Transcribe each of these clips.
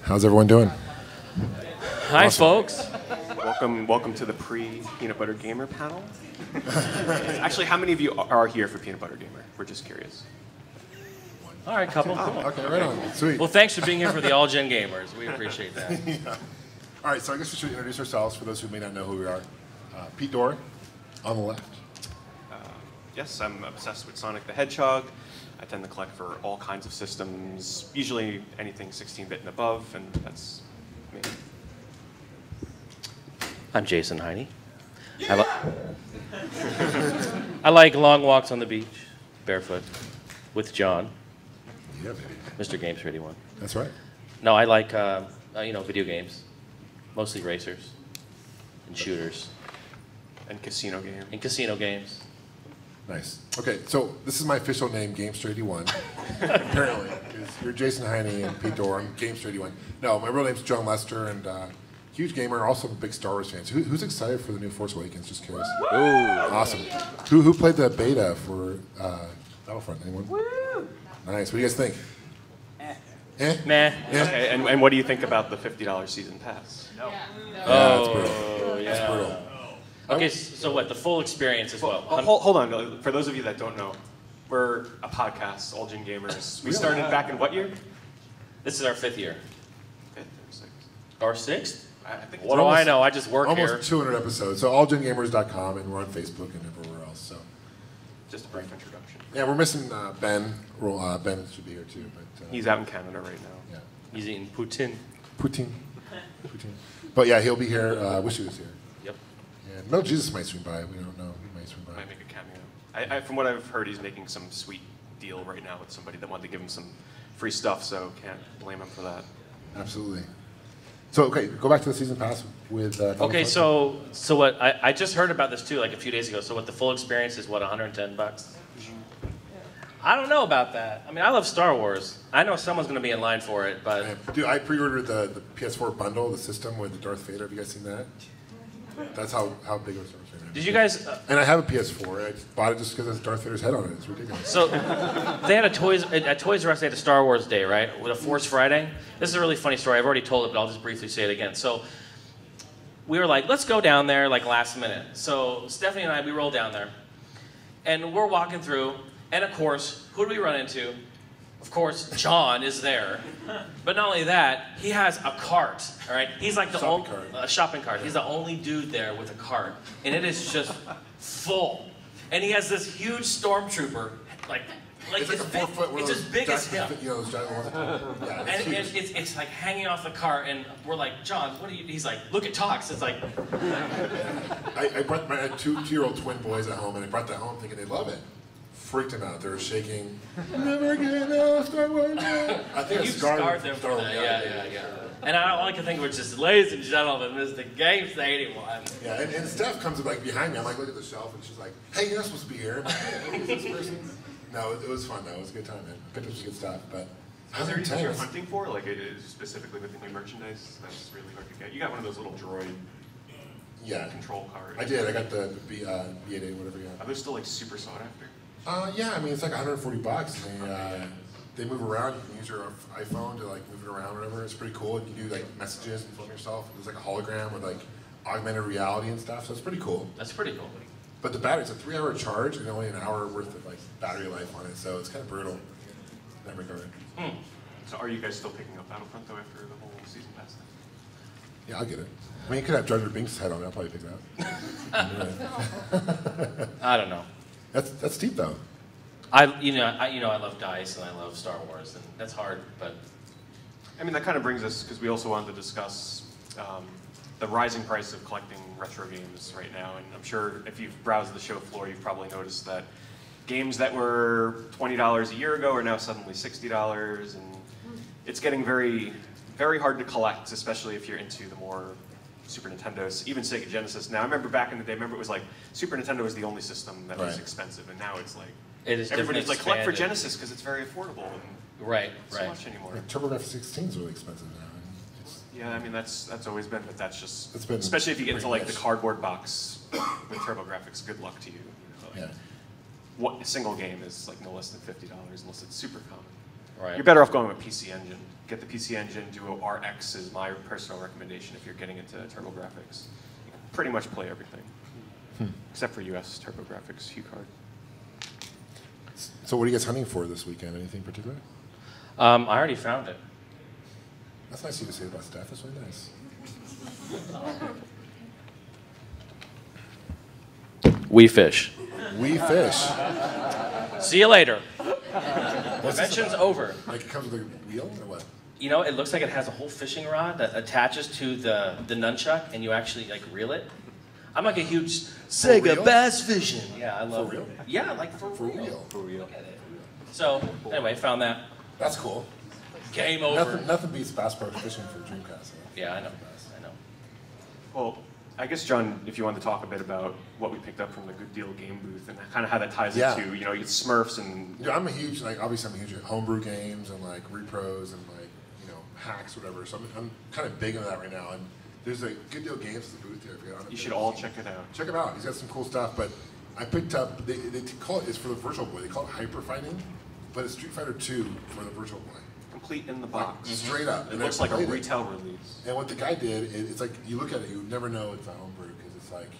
How's everyone doing? Hi, folks. Welcome to the pre-Peanut Butter Gamer panel. Actually, how many of you are here for Peanut Butter Gamer? We're just curious. All right, couple. Cool. Okay, right on. Sweet. Well, thanks for being here for the All Gen Gamers. We appreciate that. Yeah. All right, so I guess we should introduce ourselves for those who may not know who we are. Pete Dorr, on the left. Yes, I'm obsessed with Sonic the Hedgehog. I tend to collect for all kinds of systems, usually anything 16-bit and above, and that's me. I'm Jason Heine. Yeah. I like long walks on the beach, barefoot, with John. Yeah, baby. Mr. Games81. That's right. No, I like video games, mostly racers and shooters And casino games. and casino games. Nice. Okay, so this is my official name, Gamester81. Apparently, because you're Jason Heine and Pete Dorr. I'm Gamester81. No, my real name's John Lester, and huge gamer, also a big Star Wars fan. So who's excited for the new Force Awakens? Just curious. Ooh. Awesome. Who played the beta for Battlefront? Anyone? Woo! Nice. What do you guys think? Eh? Meh. Yeah. Okay, and what do you think about the $50 season pass? No. Yeah, that's brutal. Oh, yeah. That's brutal. Okay, so what? The full experience as well. Hold on. For those of you that don't know, we're a podcast, All Gen Gamers. We started back in what year? This is our 5th year. Fifth or sixth? Or 6th? I think What do I know? I just work Almost here. 200 episodes. So allgengamers.com, and we're on Facebook and everywhere else. So just a brief introduction. yeah, we're missing Ben. Well, Ben should be here too, but He's out in Canada right now. yeah, He's eating poutine. Putin. But yeah, he'll be here. Wish he was here. Yep. And Metal Jesus might swing by. We don't know. He might swing by. Might make a cameo. From what I've heard, he's making some sweet deal right now with somebody that wanted to give him some free stuff, so can't blame him for that. Absolutely. So okay, go back to the season pass with. Okay, so what? I just heard about this too, like a few days ago. So what? The full experience is what? $110? I don't know about that. I mean, I love Star Wars. I know someone's going to be in line for it, but Dude, I pre-ordered the PS4 bundle, the system with the Darth Vader. Have you guys seen that? That's how big of a Star Wars fan I am. did you guys? And I have a PS4. I just bought it just because it's Darth Vader's head on it. It's ridiculous. So they had at Toys R Us. They had a Star Wars Day, right? With a Force Friday. This is a really funny story. I've already told it, but I'll just briefly say it again. So we were like, let's go down there like last minute. So Stephanie and I, we rolled down there, and we're walking through, and of course, who do we run into? Of course, John is there. But not only that, he has a cart, all right? He's like the only shopping cart. He's the only dude there with a cart, and it is just full. And he has this huge stormtrooper, like It's like a 4 foot. it's as big as him. You know, those giant ones. Yeah, And it's huge. it's like hanging off the cart, and we're like, John, what are you? He's like, look at Tox. It's like, I brought I had two-year-old twin boys at home, and I brought that home thinking they'd love it. Freaked them out. They were shaking. Never get out, Star Wars. I think I you scarred scarred them for that. Yeah. And all I can think of was just, ladies and gentlemen, Mr. Gamester81. Yeah, and Steph comes up like behind me. I'm like, look at the shelf, and she's like, "Hey, you're not supposed to be here." I'm like, hey, who's this person? No, it was fun though. It was a good time, man. Picked up some good stuff, but. Is there anything you're hunting for, like specifically with the new merchandise? That's really hard to get. You got one of those little droid control cards. I did. I got the B8A, whatever you got. Are those still like super sought after? Yeah, I mean, it's like $140. And they move around. You can use your iPhone to like move it around or whatever. It's pretty cool. You can do like messages and film yourself. There's like a hologram with like augmented reality and stuff. So it's pretty cool. That's pretty cool. But the battery, it's a 3-hour charge and only an hour worth of like battery life on it. So it's kind of brutal in that regard. So are you guys still picking up Battlefront though after the whole season pass thing? Yeah, I'll get it. I mean, you could have Jar Jar Binks' head on it. I'll probably pick it up. I don't know. That's steep though. I love DICE and I love Star Wars, and that's hard, but I mean, that kind of brings us, because we also wanted to discuss the rising price of collecting retro games right now. And I'm sure if you've browsed the show floor, you've probably noticed that games that were $20 a year ago are now suddenly $60, and it's getting very, very hard to collect, especially if you're into the more Super Nintendos, even Sega Genesis. Now, I remember back in the day, it was like Super Nintendo was the only system that was expensive, and now it's like everybody's like, collect for Genesis because it's very affordable. And right. So much anymore. Yeah, TurboGrafx 16 is really expensive now. Yeah, I mean that's always been, but that's just been especially if you get into like the cardboard box with TurboGrafx. Good luck to you. Yeah. What a single game is like no less than $50 unless it's super common. Right. You're better off going with PC Engine. Get the PC Engine. Duo RX is my personal recommendation if you're getting into TurboGrafx. You can pretty much play everything, except for US TurboGrafx Hue card. So what are you guys hunting for this weekend? Anything particular? I already found it. That's nice of you to say about staff. That's really nice. We fish. We fish. See you later. What's this Convention's about? over. Like it comes with a wheel or what? You know, it looks like it has a whole fishing rod that attaches to the nunchuck, and you actually like reel it. I'm like a huge Sega real? bass fishing. Yeah, I love For real? it. Yeah, like for real. For real. Look at it. So anyway, found that. That's cool. Game over. Nothing beats Bass Pro fishing for Dreamcast. Huh? Yeah, I know. I know. Well, I guess, John, if you want to talk a bit about what we picked up from the Good Deal game booth and kind of how that ties into, you know, Smurfs and... Yeah, I'm a huge, like, obviously I'm a huge homebrew games and, like, repros and, like, you know, hacks, whatever. So I'm kind of big into that right now. And there's a Good Deal Games at the booth here. If you You should all check it out. Check him out. He's got some cool stuff. But I picked up, they call it, it's for the Virtual Boy. They call it Hyper Fighting, but it's Street Fighter 2 for the Virtual Boy. Complete in the box. Straight up. It looks like a retail release. And what the guy did, it's like, you look at it, you would never know it's a homebrew because it's like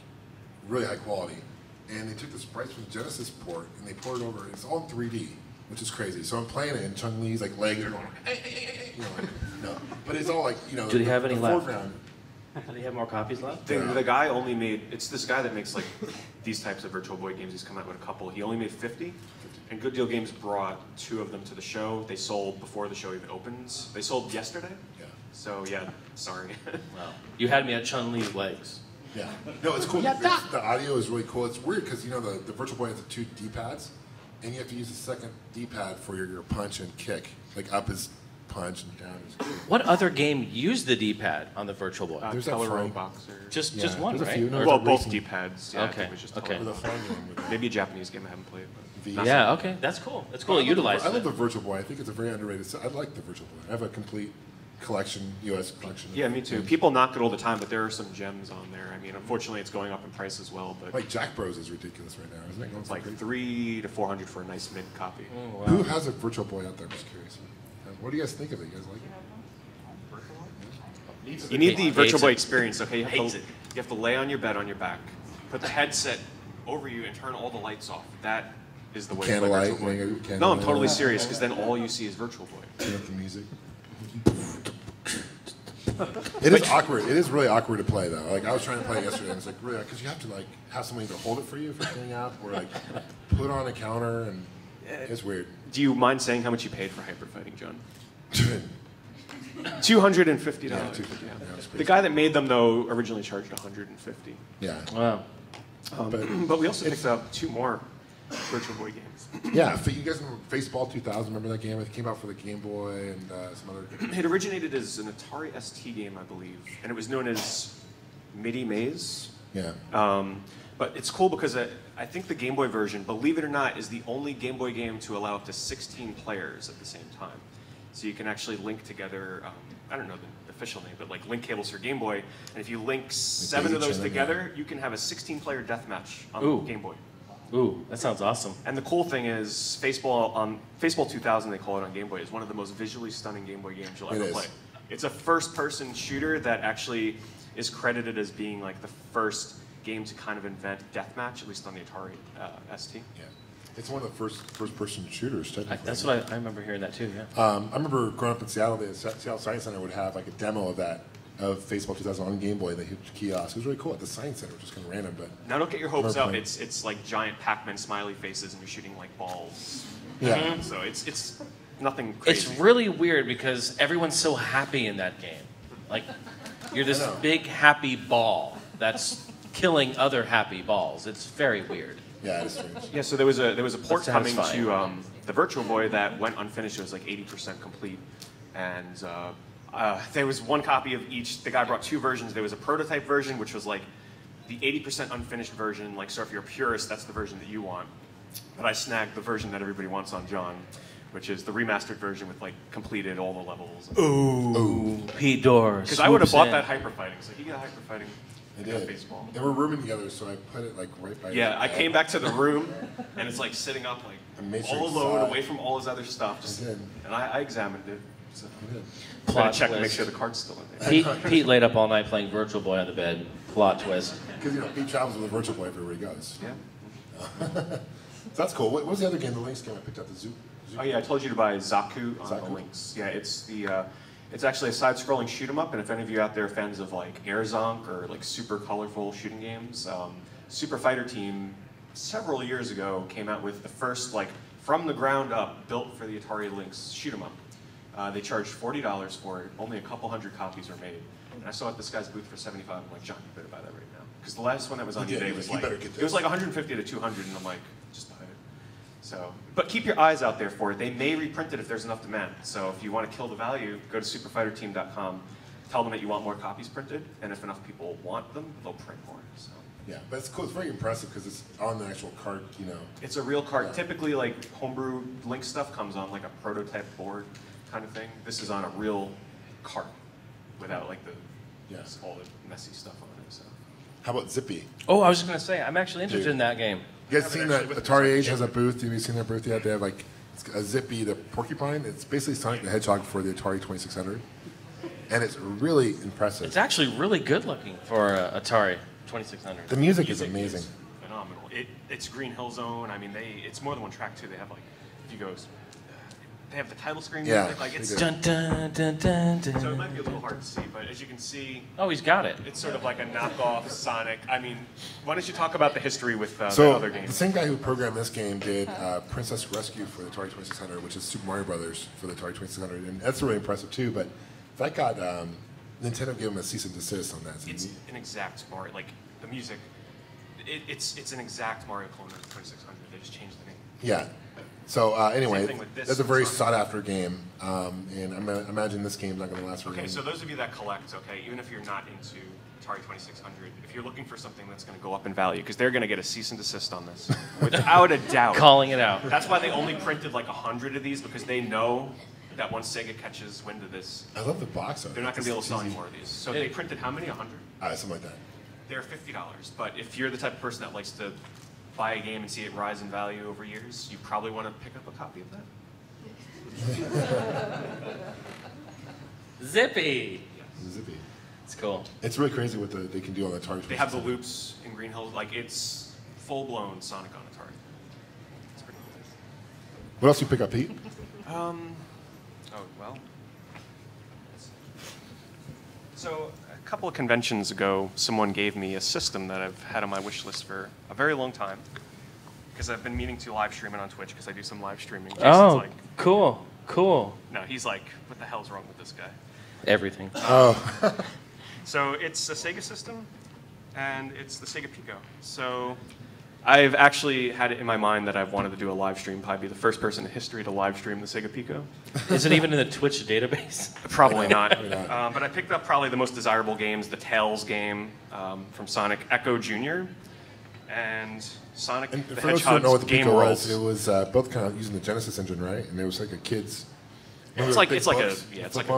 really high quality. And they took the sprites from the Genesis port and they poured it over, it's all in 3D, which is crazy. So I'm playing it and Chun-Li's like legs are going, you know, like, no. But it's all like, you know, Do they have any left? foreground. Do they have more copies left? The guy only made, it's this guy that makes like these types of Virtual Boy games. He's come out with a couple. He only made 50. And Good Deal Games brought 2 of them to the show. They sold before the show even opens. They sold yesterday. Yeah. So yeah, sorry. Wow. You had me at Chun-Li's legs. Yeah. No, it's cool. The audio is really cool. It's weird because, you know, the Virtual Boy has the 2 D-pads, and you have to use the second D-pad for your punch and kick. Like up is punch and down is kick. What other game used the D-pad on the Virtual Boy? There's that Color Row flying- Boxer. Just one, there's a right? few. No, Or- Well, a both racing- D-pads. Yeah, I think Okay, it was just okay. color. With a flying game with it. Maybe a Japanese game I haven't played. But Yeah, okay, that's cool. That's cool. Utilize I love it. the Virtual Boy. I think it's a very underrated set. I like the Virtual Boy. I have a complete collection, US collection. Yeah, me too. People knock it all the time, but there are some gems on there. I mean, unfortunately, it's going up in price as well. But Like Jack Bros is ridiculous right now, isn't it? it's like $300 to $400 for a nice mid copy. Oh, wow. Who has a Virtual Boy out there? I'm just curious. What do you guys think of it? You guys like it? You need the Hates Virtual it. Boy experience, okay? Hates it. You have to lay on your bed on your back, put the headset over you, and turn all the lights off. That is the way to play Candlelight. Virtual Boy. Candlelight. No, I'm totally serious, because then all you see is Virtual Boy. Turn up the music. It is awkward. It is really awkward to play though. Like I was trying to play it yesterday, and it's like really because you have to like have somebody to hold it for you if you're going out, or like put it on a counter, and it's weird. Do you mind saying how much you paid for Hyper Fighting, John? $250. Yeah, Yeah. it's The crazy. guy that made them, though, originally charged $150. Yeah. Wow. But we also picked up 2 more Virtual Boy games. Yeah, you guys remember Baseball 2000? Remember that game? It came out for the Game Boy and some other. It originated as an Atari ST game, I believe, and it was known as MIDI Maze. Yeah. But it's cool because I think the Game Boy version, believe it or not, is the only Game Boy game to allow up to 16 players at the same time. So you can actually link together, I don't know the official name, but like link cables for Game Boy. And if you link 7 of those Daisy Chain, together, you can have a 16-player deathmatch on Ooh. Game Boy. Ooh, that sounds awesome. And the cool thing is, Baseball 2000, they call it on Game Boy, is one of the most visually stunning Game Boy games you'll It ever is. play. It's a first-person shooter that actually is credited as being like the first game to kind of invent deathmatch, at least on the Atari ST. Yeah. It's one of the first-person shooters, technically. That's what I remember hearing that too. Yeah. I remember growing up in Seattle, the Seattle Science Center would have like a demo of that, of Baseball 2000 on Game Boy, the huge kiosk. It was really cool at the Science Center, just kind of random, but Now don't get your hopes Never up. played. It's like giant Pac-Man smiley faces and you're shooting like balls. yeah. So it's nothing crazy. It's really weird because everyone's so happy in that game. Like, you're this I know. big happy ball that's killing other happy balls. It's very weird. Yeah, it's strange. Yeah, so there was a port That coming sounds to fine. the Virtual Boy that went unfinished. It was like 80% complete, and there was one copy of each. The guy brought 2 versions. There was a prototype version, which was like the 80% unfinished version. Like, so if you're a purist, that's the version that you want. But I snagged the version that everybody wants on John, which is the remastered version with like completed all the levels. Ooh, Pete Dorr. Because I would have swoops bought in. that Hyper Fighting. So you get a Hyper Fighting. I got did. baseball. And we're rooming together, so I put it like right by. Yeah, I came back to the room, and it's like sitting up like all alone, away from all his other stuff. Just, and I examined it. So. Plot check to make twist. sure the card's still in there. Pete laid up all night playing Virtual Boy on the bed. Plot twist. Because Pete travels with a Virtual Boy everywhere he goes. Yeah. So that's cool. What was the other game? The Lynx game I picked up. The Zoo. Oh yeah, I told you to buy Zaku on the Lynx. Yeah, it's actually a side-scrolling shoot 'em up, and if any of you out there are fans of like Air Zonk or like super colorful shooting games, Super Fighter Team several years ago came out with the first like from the ground up built for the Atari Lynx shoot 'em up. They charged $40 for it. Only a couple hundred copies were made. And I saw at this guy's booth for $75. I'm like, John, you better buy that right now. Because the last one that was on eBay was like, it was like 150 to 200, and I'm like, just buy it. So, but keep your eyes out there for it. They may reprint it if there's enough demand. So if you want to kill the value, go to superfighterteam.com, tell them that you want more copies printed, and if enough people want them, they'll print more. So. Yeah, but it's cool. It's very impressive because it's on the actual card, It's a real card. Yeah. Typically, like homebrew Lynx stuff comes on like a prototype board kind of thing. This is on a real cart without like all the messy stuff on it. So. How about Zippy? Oh, I was just going to say, I'm actually interested in that game. You guys seen that Atari Age has a booth? Have you seen their booth yet? They have like a Zippy, the porcupine. It's basically Sonic the Hedgehog for the Atari 2600. And it's really impressive. It's actually really good looking for Atari 2600. The music is amazing. Phenomenal. It's Green Hill Zone. I mean, it's more than one track too. They have like, if you go, they have the title screen music. Like it's dun, dun, dun, dun, dun. So it might be a little hard to see, but as you can see, oh, he's got it. It's sort of like a knockoff Sonic. I mean, why don't you talk about the history with the other games? The same guy who programmed this game did Princess Rescue for the Atari 2600, which is Super Mario Brothers for the Atari 2600, and that's really impressive too. But that got Nintendo gave him a cease and desist on that. It's an exact Mario, like the music. It's an exact Mario clone of the 2600. They just changed the name. Yeah. So anyway, that's a very sought-after game, and I imagine this game's not going to last for. Okay, so those of you that collect, even if you're not into Atari 2600, if you're looking for something that's going to go up in value, because they're going to get a cease and desist on this, without a doubt. Calling it out. That's why they only printed like 100 of these, because they know that once Sega catches wind of this, I love the box. They're not going to be able to sell any more of these. So they printed how many? 100? Something like that. They're $50, but if you're the type of person that likes to buy a game and see it rise in value over years, you probably want to pick up a copy of that. Zippy. Yes. Zippy. It's cool. It's really crazy what they can do on the Atari. They have the loops in Green Hill. Like, it's full-blown Sonic on Atari. It's pretty cool. What else you pick up, Pete? Oh, well. So a couple of conventions ago, someone gave me a system that I've had on my wish list for a very long time, because I've been meaning to live stream it on Twitch, because I do some live streaming. Jason's like, cool. No, he's like, what the hell's wrong with this guy? Everything. So it's a Sega system, and it's the Sega Pico. So I've actually had it in my mind that I've wanted to do a live stream, probably be the first person in history to live stream the Sega Pico. Is it even in the Twitch database? Probably not. But I picked up probably the most desirable games, the Tails game from Sonic, Echo Jr., and Sonic and the for those who don't know what Hedgehog's the Game Pico Worlds. was, it was both kind of using the Genesis engine, right? And it was like a kid's. It's like a.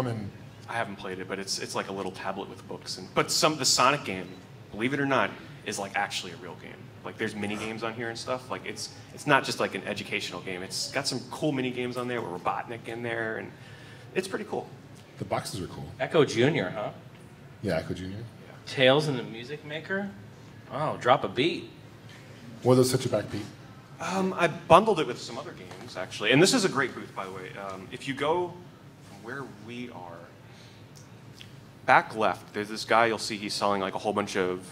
And I haven't played it, but it's like a little tablet with books. But the Sonic game, believe it or not, is like actually a real game. Like there's mini games on here and stuff. Like it's not just like an educational game. It's got some cool mini games on there with Robotnik in there, and it's pretty cool. the boxes are cool. Echo Jr., huh? Yeah, Echo Jr. Tales in the Music Maker? Oh, drop a beat. What does set you back, Pete? I bundled it with some other games, actually. And this is a great booth, by the way. If you go from where we are, back left, there's this guy you'll see he's selling like a whole bunch of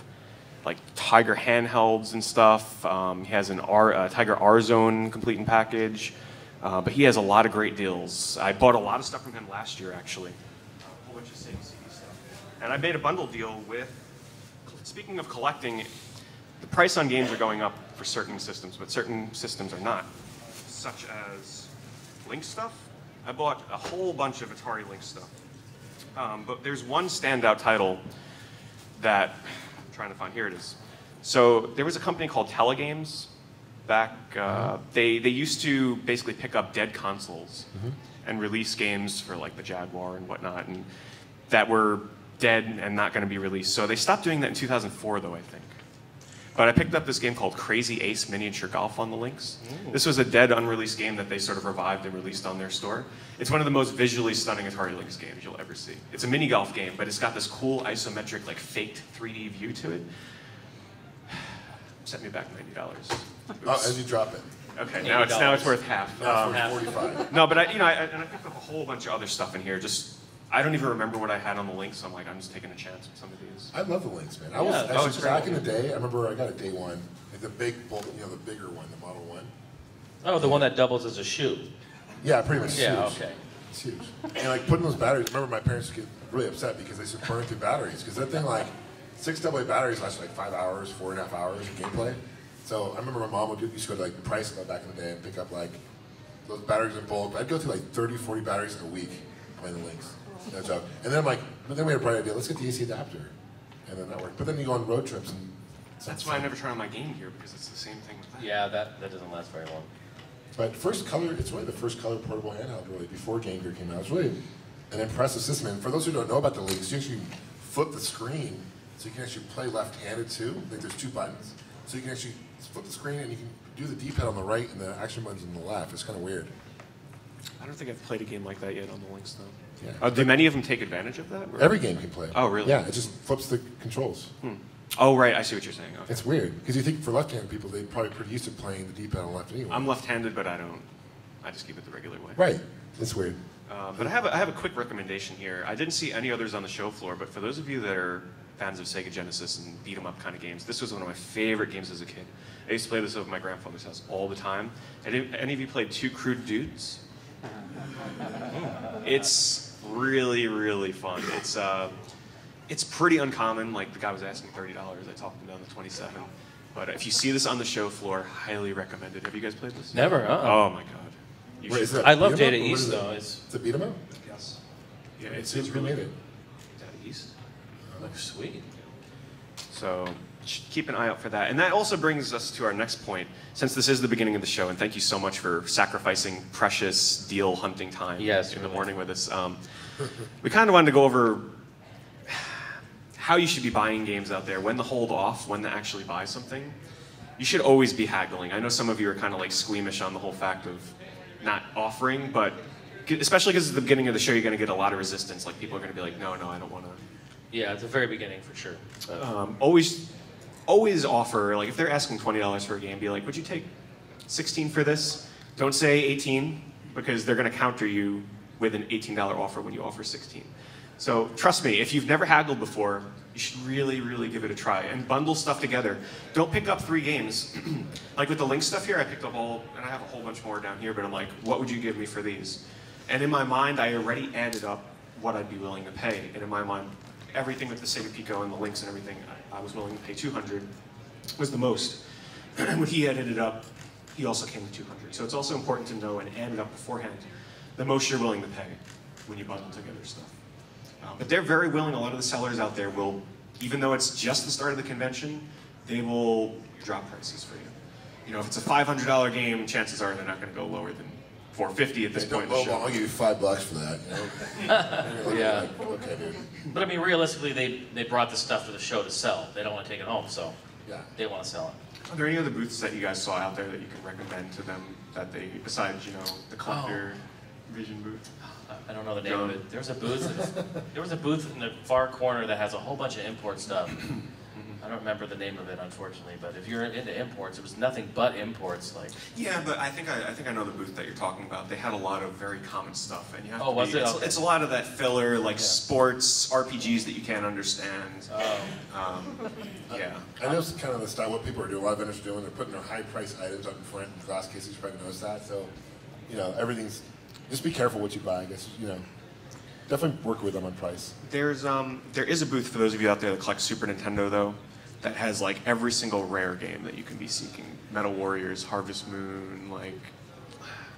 like Tiger handhelds and stuff. He has an Tiger R-Zone complete and package. But he has a lot of great deals. I bought a lot of stuff from him last year, actually. A whole bunch of Sega CD stuff. And I made a bundle deal with, speaking of collecting, the price on games are going up for certain systems, but certain systems are not. Such as Link stuff. I bought a whole bunch of Atari Link stuff. But there's one standout title that, I'm trying to find, here it is. So there was a company called Telegames back, they used to basically pick up dead consoles and release games for like the Jaguar and whatnot, and that were dead and not going to be released. So they stopped doing that in 2004, though, I think. But I picked up this game called Crazy Ace Miniature Golf on the Links. Ooh. This was a dead, unreleased game that they sort of revived and released on their store. It's one of the most visually stunning Atari Lynx games you'll ever see. It's a mini golf game, but it's got this cool isometric, like faked 3D view to it. Set me back $90. As you drop it. Okay, now it's worth half. Now it's worth 45. No, but I picked up a whole bunch of other stuff in here. I don't even remember what I had on the Lynx, so I'm like, I'm just taking a chance with some of these. I love the Lynx, man. I was actually back in the day. I remember I got a day one, like the big, the bigger one, the Model 1. Oh, the one that doubles as a shoe. Yeah, pretty much. Yeah, huge. okay. It's huge. And like putting those batteries. I remember my parents would get really upset because they should burn through batteries because that thing like 6 AA batteries last like 5 hours, 4.5 hours of gameplay. So I remember my mom used to go to like Price back in the day and pick up like those batteries in bulk. I'd go through like 30, 40 batteries a week playing the Lynx. No joke. And then I'm like, but then we had a bright idea. Let's get the AC adapter, and then that worked. But then you go on road trips, and that's why I never turn on my Game Gear because it's the same thing with that. Yeah, that doesn't last very long. But first color, it's really the first color portable handheld really before Game Gear came out. It's really an impressive system. And for those who don't know about the Lynx, you actually flip the screen so you can actually play left-handed too. Like there's 2 buttons, so you can actually flip the screen and you can do the D-pad on the right and the action buttons on the left. It's kind of weird. I don't think I've played a game like that yet on the Lynx though. Yeah. Do many of them take advantage of that? Or? Every game can play it. Oh, really? Yeah, it just flips the controls. Oh, right. I see what you're saying. Okay. It's weird because you think for left-handed people they're probably pretty used to playing the D-pad on left anyway. I'm left-handed, but I don't. I just keep it the regular way. Right. It's weird. But I have a quick recommendation here. I didn't see any others on the show floor, but for those of you that are fans of Sega Genesis and beat-em-up kind of games, this was one of my favorite games as a kid. I used to play this over at my grandfather's house all the time. Any of you played Two Crude Dudes? It's really, really fun. It's pretty uncommon. Like the guy was asking $30. I talked him down to 27. But if you see this on the show floor, highly recommend it. Have you guys played this? Never. Oh my god. I love Data East though. It's a beat 'em up. Yes. Yeah, It's really good. Data East. Looks sweet. So keep an eye out for that. And that also brings us to our next point. Since this is the beginning of the show, and thank you so much for sacrificing precious deal hunting time in the morning with us. We kind of wanted to go over how you should be buying games out there, when to hold off, when to actually buy something. You should always be haggling. I know some of you are kind of like squeamish on the whole fact of not offering, but especially because it's the beginning of the show, you're going to get a lot of resistance. Like people are going to be like, no, I don't want to. Yeah, at the very beginning for sure. Always offer, like if they're asking $20 for a game, be like, would you take 16 for this? Don't say 18, because they're going to counter you with an $18 offer when you offer 16. So trust me, if you've never haggled before, you should really, really give it a try and bundle stuff together. Don't pick up 3 games. Like with the Lynx stuff here, I picked up and I have a whole bunch more down here, but I'm like, what would you give me for these? And in my mind, I already added up what I'd be willing to pay. And in my mind, everything with the Sega Pico and the Lynx and everything, I was willing to pay $200 was the most. When he added it up, he also came to $200. So it's also important to know and add it up beforehand the most you're willing to pay when you bundle together stuff. But they're very willing. A lot of the sellers out there will, even though it's just the start of the convention, they will drop prices for you. You know, if it's a $500 game, chances are they're not going to go lower than $450 at this point in the show. I'll give you $5 for that. You know? Yeah. Like, okay, dude. But I mean, realistically, they brought the stuff to the show to sell. They don't want to take it home, so Yeah. they want to sell it. Are there any other booths that you guys saw out there that you can recommend to them that they, besides, you know, the collector vision booth? I don't know the name of it. There was a booth in the far corner that has a whole bunch of import stuff. I don't remember the name of it, unfortunately. But if you're into imports, it was nothing but imports. Like yeah, but I think I know the booth that you're talking about. They had a lot of very common stuff, and you have was it? Okay. It's a lot of that filler, like sports RPGs that you can't understand. Yeah. I know it's kind of the style what people are doing. A lot of vendors are doing. They're putting their high-priced items up in front in glass cases. You probably noticed that. So, you know, everything's. Just be careful what you buy. I guess you know. Definitely work with them on price. There is a booth for those of you out there that collect Super Nintendo though, that has like every single rare game that you can be seeking. Metal Warriors, Harvest Moon, like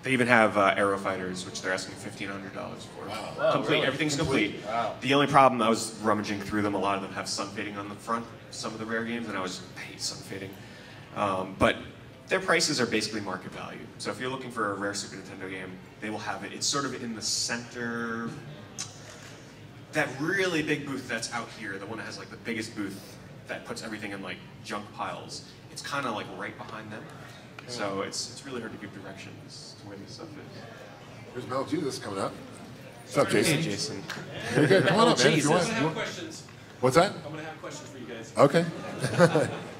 they even have Aero Fighters, which they're asking $1,500 for. Wow. Complete, really? everything's complete. Wow. The only problem, I was rummaging through them. A lot of them have sun fading on the front. Some of the rare games, and I hate sun fading. But their prices are basically market value. So if you're looking for a rare Super Nintendo game, they will have it. It's sort of in the center. that really big booth that's out here, the one that has like the biggest booth that puts everything in like junk piles, it's kind of like right behind them. So it's really hard to give directions to where this stuff is. There's Mel Jesus coming up. What's up, Jason? Hey, Jason. You're good. Come on up, man. If you Jesus. want. I'm gonna have questions. What's that? I'm gonna have questions for you guys. Okay.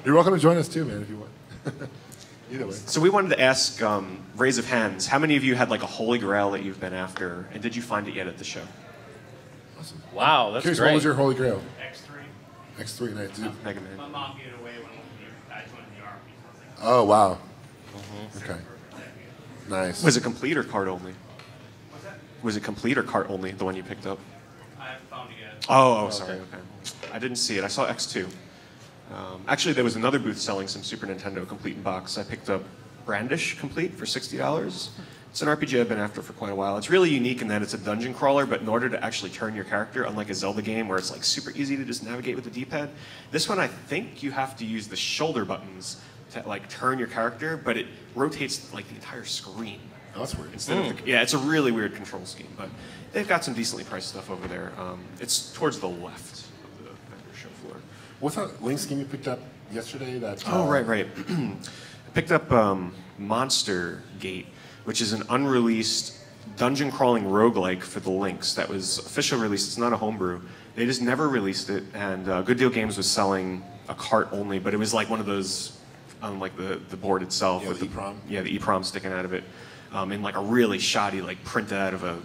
You're welcome to join us too, man, if you want. Either way. So we wanted to ask, raise of hands, how many of you had like a holy grail that you've been after, and did you find it yet at the show? Awesome. Wow, that's Curious, great. what was your holy grail? X3. X3 night, dude. Mega Man. My mom gave it away when I joined the army. So I was like, Oh, wow. Okay. Nice. Was it complete or card only? what's that? Was it complete or cart only, the one you picked up? I haven't found it yet. Oh, sorry, okay. I didn't see it. I saw X2. Actually, there was another booth selling some Super Nintendo complete in box. I picked up Brandish complete for $60. It's an RPG I've been after for quite a while. It's really unique in that it's a dungeon crawler, but in order to actually turn your character, unlike a Zelda game where it's like super easy to just navigate with the D-pad, this one I think you have to use the shoulder buttons to like turn your character, but it rotates like the entire screen. Oh, that's weird. Instead of the, yeah, it's a really weird control scheme, but they've got some decently priced stuff over there. It's towards the left of the vendor show floor. What's that Link scheme you picked up yesterday? That Oh, right. I picked up Monster Gate, which is an unreleased dungeon crawling roguelike for the Lynx that was official release. It's not a homebrew. They just never released it, and Good Deal Games was selling a cart only, but it was like one of those on like the board itself Yeah, with the EEPROM. the EEPROM sticking out of it, in like a really shoddy like printed out of a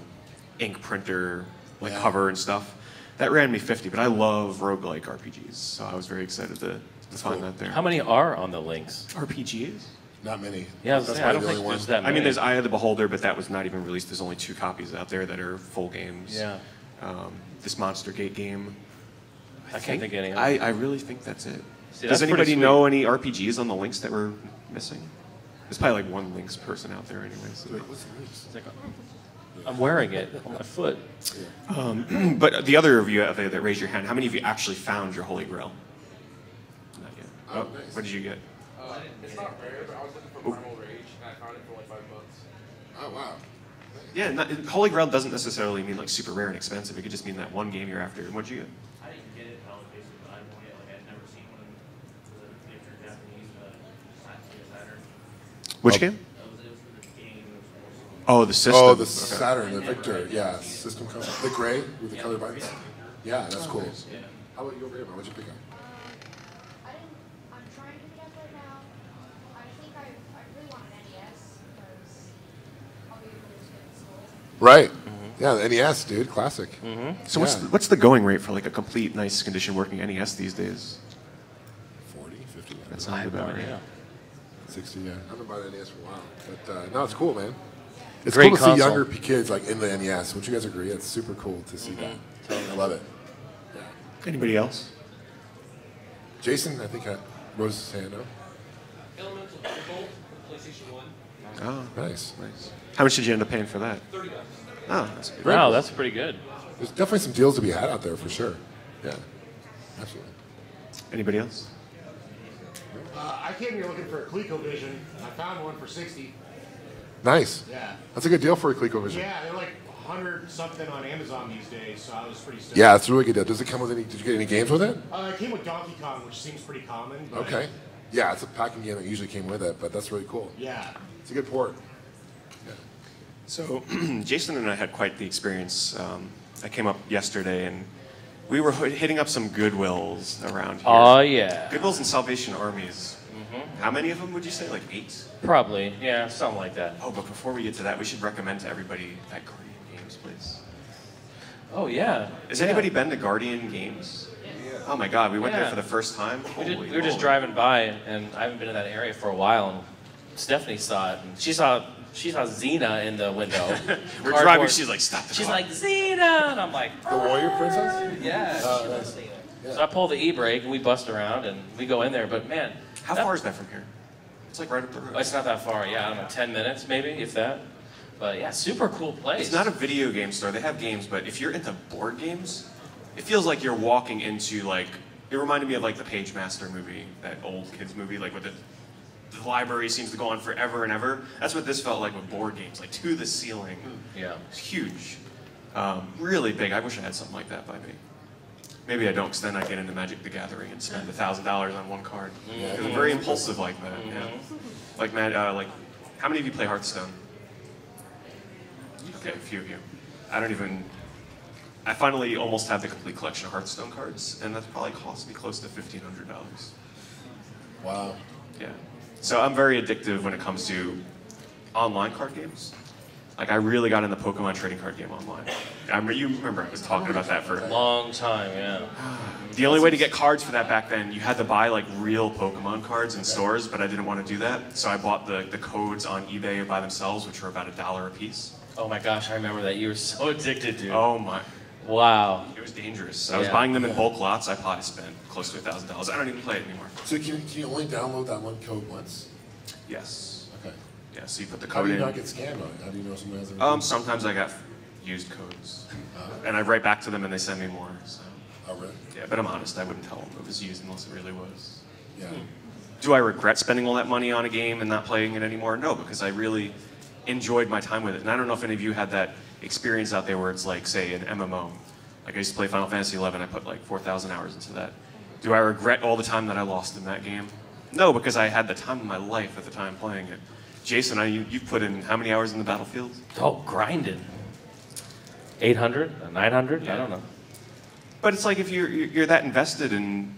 ink printer like Yeah. cover and stuff. That ran me 50, but I love roguelike RPGs, so I was very excited to find cool. that there. How many are on the links? RPGs? Not many. Yeah, that's I probably don't the think only one. there's that I many. mean, there's Eye of the Beholder, but that was not even released. There's only 2 copies out there that are full games. Yeah. This Monster Gate game. I can't think of any. I really think that's it. See, Does that's pretty anybody sweet. know any RPGs on the links that we're missing? There's probably like one links person out there anyway. So. Wait, what's the news? It's like I'm wearing it on my foot. But the other of you out there that raised your hand, how many of you actually found your Holy Grail? Not yet. Oh, nice. What did you get? It's not rare, but I was looking for Primal Rage, and I found it for like $5. Oh, wow. Yeah, Holy Grail doesn't necessarily mean like super rare and expensive. It could just mean that one game you're after. And what'd you get? I didn't get it, but I was basically eyeballing it. Like I'd never seen one of the nature Japanese, Saturn. Which game? It was for the game. It was for Oh, the system. Oh, the Okay. Saturn, the Victor, yeah, system comes. The gray with the color buttons. Yeah, that's cool. Yeah. How about you over here, man? What'd you pick up? I'm trying to pick up right now. I think I really want an NES because I'll be able to just get it sold. Right. Yeah, the NES, dude, classic. So Yeah. what's the going rate for like a complete nice condition working NES these days? 40, 50, That I sounds have no about right. idea. 60, yeah. I haven't bought an NES for a while. But no, it's cool, man. It's Great cool to console. see younger kids like in the NES. Would you guys agree? It's super cool to see that. I love it. Anybody else? Jason, I think rose his hand up. Elemental Bolt, PlayStation 1. Oh, Nice. nice. How much did you end up paying for that? $30. Oh, that's good. Wow, that's pretty good. There's definitely some deals to be had out there for sure. Yeah, absolutely. Anybody else? I came here looking for a ColecoVision. I found one for 60. Nice. Yeah. That's a good deal for a ColecoVision. Yeah, they're like 100 something on Amazon these days, so I was pretty stoked. Yeah, it's a really good deal. Does it come with any? Did you get any games with it? It came with Donkey Kong, which seems pretty common. But Okay. Yeah, it's a packing game that usually came with it, but that's really cool. Yeah. It's a good port. So, Jason and I had quite the experience. I came up yesterday and we were hitting up some Goodwills around here. Oh yeah. Goodwills and Salvation Armies. How many of them would you say? Like 8? Probably. Yeah, something like that. Oh, but before we get to that, we should recommend to everybody that Guardian Games place. Oh yeah. Has anybody been to Guardian Games? Oh my God, we went there Yeah. for the first time. We Holy were just moly. driving by, and I haven't been in that area for a while. And Stephanie saw it, and she saw Xena in the window. We're Cardboard. driving. She's like, stop the She's car." like Xena, and I'm like, The Warrior Princess? yeah. Oh, she loves nice. Xena. So I pull the e-brake, and we bust around, and we go in there. But man, How far is that from here? It's like right up the road. It's not that far. Yeah, I don't know, 10 minutes maybe, if that. But yeah, super cool place. It's not a video game store. They have games, but if you're into board games, it feels like you're walking into like. It reminded me of like the Page Master movie, that old kids movie, like with the library seems to go on forever and ever. That's what this felt like with board games, like to the ceiling. Yeah. It's huge. Really big. I wish I had something like that by me. Maybe I don't, because then I get into Magic the Gathering and spend $1,000 on one card. Because I'm very impulsive like that. Yeah. Like, how many of you play Hearthstone? Okay, a few of you. I finally almost have the complete collection of Hearthstone cards, and that's probably cost me close to $1,500. Wow. Yeah. So I'm very addictive when it comes to online card games. Like, I really got in the Pokemon trading card game online. You remember I was talking about that for Long time, yeah. The only way to get cards for that back then, you had to buy like real Pokemon cards in stores, but I didn't want to do that. So I bought the codes on eBay by themselves, which were about $1 a piece. Oh my gosh, I remember that. You were so addicted, dude. Oh my. Wow. It was dangerous. I was buying them in bulk lots. I probably spent close to $1,000. I don't even play it anymore. So can you only download that one code once? Yes. Okay. Yeah, so you put the How code do you in. not get scammed on it? How do you know someone has a Sometimes I got used codes. And I write back to them and they send me more. So. Oh, really? Yeah, but I'm honest. I wouldn't tell them it was used unless it really was. Yeah. Do I regret spending all that money on a game and not playing it anymore? No, because I really enjoyed my time with it. And I don't know if any of you had that experience out there where it's like, say, an MMO. Like I used to play Final Fantasy XI, I put like 4,000 hours into that. Do I regret all the time that I lost in that game? No, because I had the time of my life at the time playing it. Jason, you've put in how many hours in the Battlefield? Oh, grinding. 800? 900? Yeah. I don't know. But it's like if you're that invested in,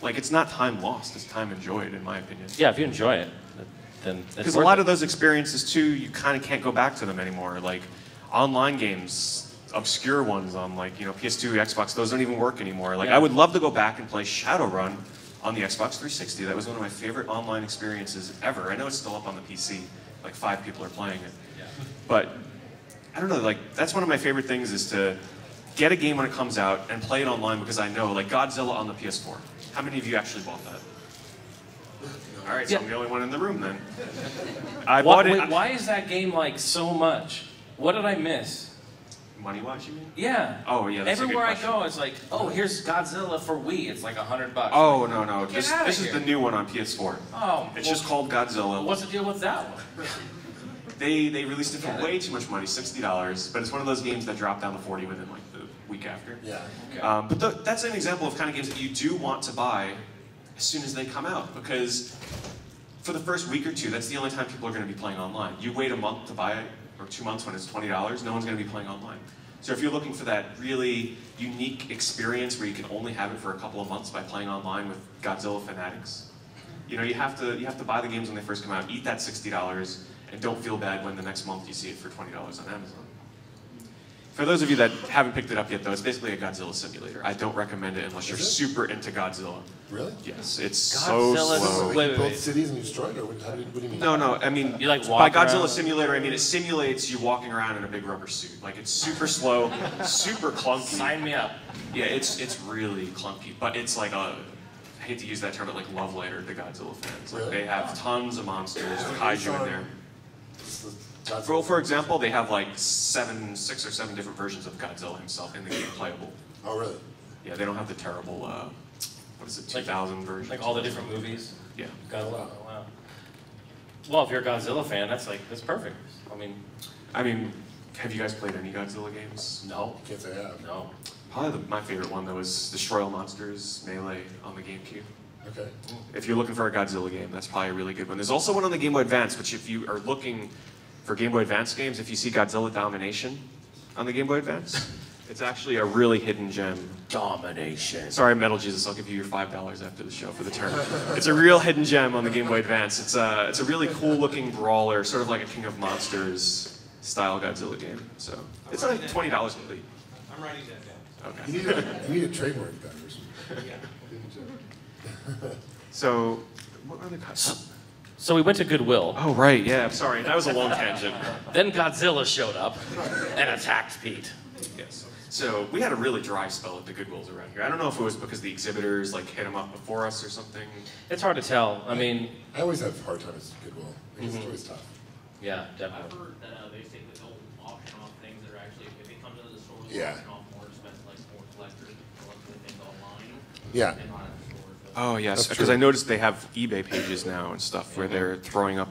like it's not time lost, it's time enjoyed, in my opinion. Yeah, if you enjoy it, then it's Because a lot of those experiences too, you kind of can't go back to them anymore. Like online games, obscure ones on like PS2, Xbox, those don't even work anymore. Like Yeah. I would love to go back and play Shadowrun on the Xbox 360. That was one of my favorite online experiences ever. I know it's still up on the PC. Like 5 people are playing it. Yeah. But I don't know. Like that's one of my favorite things is to get a game when it comes out and play it online because I know, like Godzilla on the PS4. How many of you actually bought that? All right, so Yeah. I'm the only one in the room then. I bought it. Wait, why is that game like so much? What did I miss? Money-wise, you mean? Yeah. Oh, yeah, that's a good Everywhere I question. go, it's like, oh, here's Godzilla for Wii. It's like $100. Oh, no. Get This outta is here. the new one on PS4. Oh, It's just called Godzilla. What's the deal with that one? They released it for way too much money, $60, but it's one of those games that drop down to 40 within like the week after. Yeah. Okay. But that's an example of kind of games that you do want to buy as soon as they come out, because for the first week or two, that's the only time people are going to be playing online. You wait a month to buy it, or 2 months when it's $20, no one's going to be playing online. So if you're looking for that really unique experience where you can only have it for a couple of months by playing online with Godzilla fanatics, you have to buy the games when they first come out, eat that $60, and don't feel bad when the next month you see it for $20 on Amazon. For those of you that haven't picked it up yet, though, it's basically a Godzilla simulator. I don't recommend it unless you're super into Godzilla. Really? Yes, it's Godzilla- so slow. Wait, You build wait. cities and you destroy it, or what do you mean? No, I mean, You, like, by walk Godzilla around? simulator, I mean it simulates you walking around in a big rubber suit. Like it's super slow, super clunky. Sign me up. Yeah, it's really clunky, but it's like I hate to use that term, but like love letter to Godzilla fans. Like Really? they have tons of monsters, kaiju in there. That's Well, for example, they have like 6 or 7 different versions of Godzilla himself in the game playable. Oh, really? Yeah, they don't have the terrible, what is it, Like- 2000 version? Like all the different movies. Yeah. Godzilla. Oh, wow. Well, if you're a Godzilla fan, that's perfect. I mean, Have you guys played any Godzilla games? no, Can't say I have. no. Probably my favorite one, though, is Destroy All Monsters Melee on the GameCube. Okay. If you're looking for a Godzilla game, that's probably a really good one. There's also one on the Game Boy Advance, which if you are looking for Game Boy Advance games, if you see Godzilla Domination on the Game Boy Advance, it's actually a really hidden gem. Domination. Sorry, Metal Jesus, I'll give you your $5 after the show for the term. It's a real hidden gem on the Game Boy Advance. It's a really cool looking brawler, sort of like a King of Monsters style Godzilla game. So it's like $20 complete. I'm writing that down. Okay. You need a trademark that or something. Yeah. So, what other cuts? So we went to Goodwill. Oh, right, yeah, I'm sorry. That was a long tangent. Then Godzilla showed up and attacked Pete. Yes. So we had a really dry spell at the Goodwills around here. I don't know if it was because the exhibitors like hit them up before us or something. It's hard to tell. I mean, I always have a hard time at Goodwill. It's always tough. yeah, I've definitely. heard that they say that they'll auction off things that are actually, if they come to the store, they'll Yeah. auction off more expensive, like more collectors, collectible things online. Yeah. And not at the stores. Oh, yes, That's because true. I noticed they have eBay pages now and stuff where they're throwing up.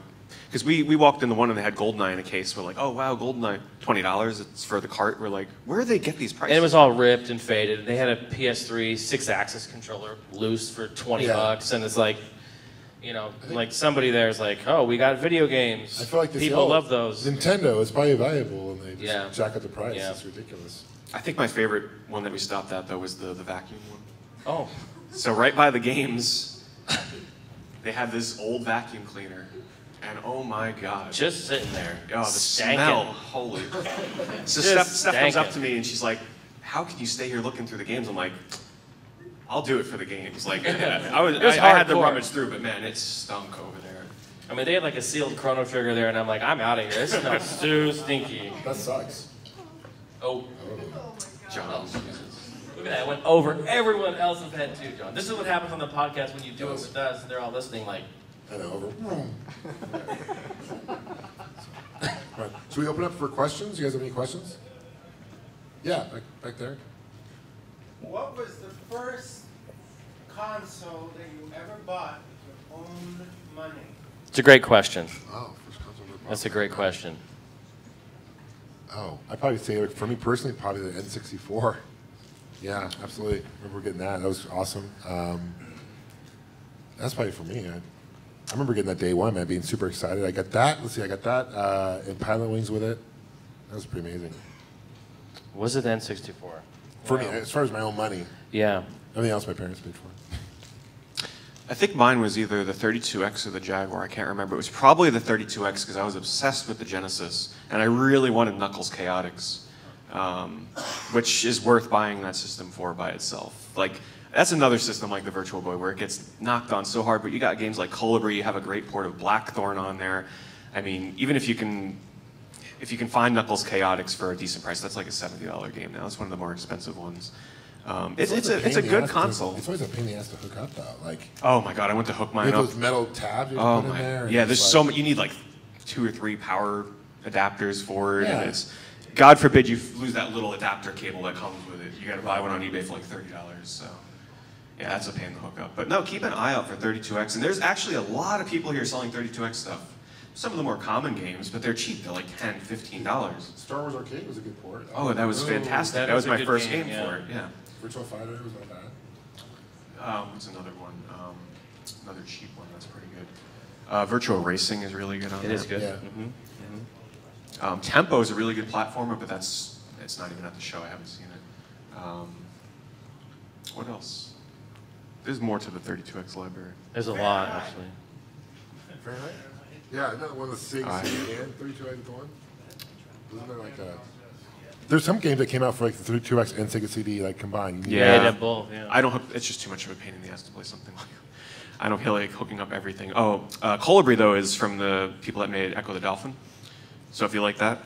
because we walked in the one and they had GoldenEye in a case. We're like, oh wow, GoldenEye, $20. It's for the cart. We're like, where do they get these prices? And it was all ripped and faded. They had a PS3 6-axis controller loose for $20, and it's like, you know, like somebody there's like, oh, we got video games. I feel like people love those. Nintendo is probably valuable, and they just Yeah. jack up the price. Yeah. It's ridiculous. I think my favorite one that we stopped at though was the vacuum one. Oh, So right by the games, they had this old vacuum cleaner, and oh my god, just sitting there. oh the stankin'. smell, holy. So Just Steph comes up stankin'. to me and she's like, "How can you stay here looking through the games?" I'm like, "I'll do it for the games." Like I had to hardcore. rummage through, but man, it stunk over there. I mean, they had like a sealed Chrono Trigger there, and I'm like, I'm out of here. This smells too stinky. That sucks. Oh, John, look at that. It went over everyone else's head too, John. This is what happens on the podcast when you do it with us, and they're all listening like, I know. Right. Should we open up for questions? You guys have any questions? Yeah, back there. What was the first console that you ever bought with your own money? it's a great question. Oh, first console we bought. That's a great question. Oh, I'd probably say, like, for me personally, probably the N64. Yeah, absolutely. Remember getting that. That was awesome. That's probably for me. I remember getting that day one, man, being super excited. I got that. Let's see, I got that and Pilot Wings with it. That was pretty amazing. Was it N64? For me, as far as my own money. Yeah. Everything else my parents paid for. I think mine was either the 32X or the Jaguar. I can't remember. It was probably the 32X because I was obsessed with the Genesis, and I really wanted Knuckles Chaotix, which is worth buying that system for by itself. Like, that's another system like the Virtual Boy where it gets knocked on so hard, but you got games like Colibri, you have a great port of Blackthorn on there. I mean, even if you can find Knuckles Chaotix for a decent price, that's like a $70 game now. It's one of the more expensive ones. It's a good console. It's always a pain in the ass to hook up, though. Like, oh my god, I went to hook you mine have up. those metal tabs you Oh put in my, there. and yeah. it's There's like, so much. You need like 2 or 3 power adapters for it, Yeah. and it's. God forbid you lose that little adapter cable that comes with it. You got to buy one on eBay for like $30. So, yeah, that's a pain to hook up. But no, keep an eye out for 32X. And there's actually a lot of people here selling 32X stuff. Some of the more common games, but they're cheap. They're like $10, $15. Star Wars Arcade was a good port. Oh, that was fantastic. that That was is a my good first game, game yeah. for it. Yeah. Virtual Fighter was not bad. What's another one? Another cheap one that's pretty good. Virtual Racing is really good on It there. is good. Yeah. Mm-hmm. Tempo is a really good platformer, but it's not even at the show. I haven't seen it. What else? There's more to the 32X library. There's a lot, actually. Fahrenheit? Yeah, another one of the SIG Alright. and 32X going. Isn't there like a... There's some games that came out for like the 32X and Sega CD like combined. You need- Yeah. they're both, yeah. I don't hook, it's just too much of a pain in the ass to play something like that. I don't feel like hooking up everything. Oh, Colibri, though, is from the people that made Echo the Dolphin. So if you like that,